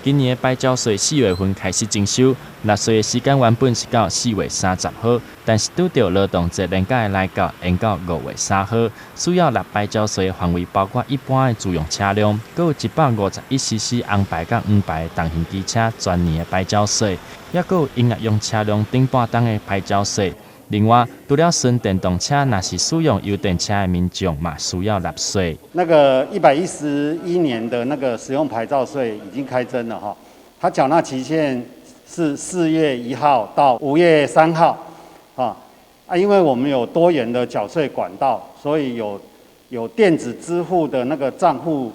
今年的牌照税4月份开始征收，纳税的时间原本是到4月30号，但是拄到劳动节连假的来到，延到5月3号。需要纳牌照税的范围包括一般的自用车辆，还有151cc 红牌甲黄牌的重型机车全年的牌照税，也还有营业用车辆顶半档的牌照税。另外，除了纯电动车，若是使用油电车的民众嘛，需要纳税。那个111年的那个使用牌照税已经开征了哈，它缴纳期限是4月1号到5月3号，因为我们有多元的缴税管道，所以有电子支付的那个账户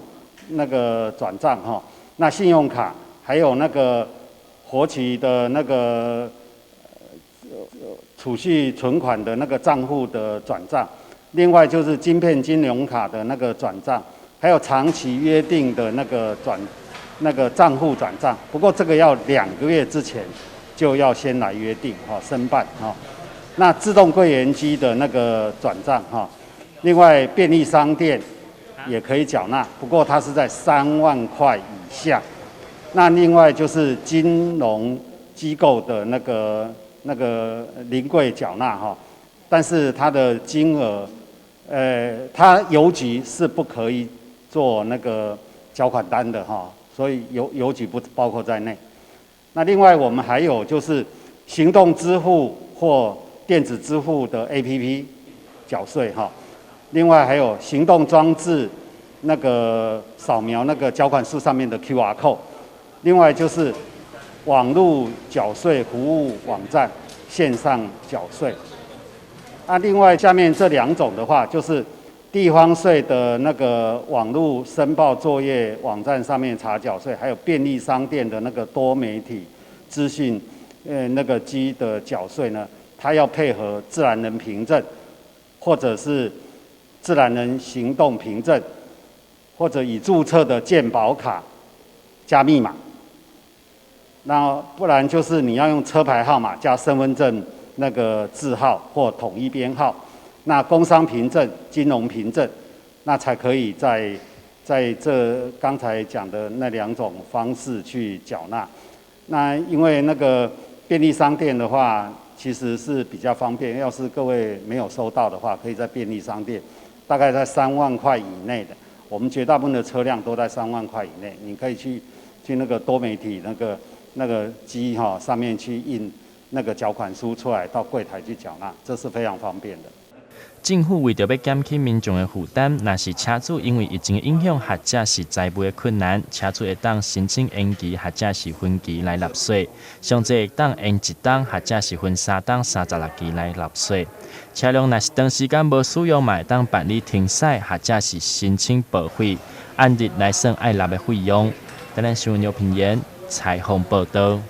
那个转账哈，那信用卡还有那个活期的那个储蓄存款的那个账户的转账，另外就是晶片金融卡的那个转账，还有长期约定的那个账户转账。不过这个要2个月之前就要先来约定申办那自动柜员机的那个转账另外便利商店也可以缴纳，不过它是在3万块以下。那另外就是金融机构的那个临柜缴纳但是它的金额，它邮局是不可以做那个缴款单的所以邮局不包括在内。那另外我们还有就是行动支付或电子支付的 APP 缴税另外还有行动装置那个扫描那个缴款书上面的 QR code， 另外就是网络缴税服务网站线上缴税。另外下面这2种的话，就是地方税的那个网络申报作业网站上面查缴税，还有便利商店的那个多媒体资讯那个机的缴税呢，它要配合自然人凭证，或者是自然人行动凭证，或者已注册的健保卡加密码。那不然就是你要用车牌号码加身份证那个字号或统一编号，那工商凭证、金融凭证，那才可以在这刚才讲的那2种方式去缴纳。那因为那个便利商店的话，其实是比较方便。要是各位没有收到的话，可以在便利商店，大概在3万块以内的，我们绝大部分的车辆都在3万块以内，你可以去那个多媒体那个机上面去印那个缴款书出来，到柜台去缴纳，这是非常方便的。政府为着要减轻民众的负担，若是车主因为疫情影响或者是财务的困难，车主会当申请延期或者是分期来纳税，上侪会当延1档或者是分3档36期来纳税。车辆若是长时间无使用，嘛会当办理停驶或者是申请报废，按日来算爱纳的费用。台南新闻刘品言采访报道。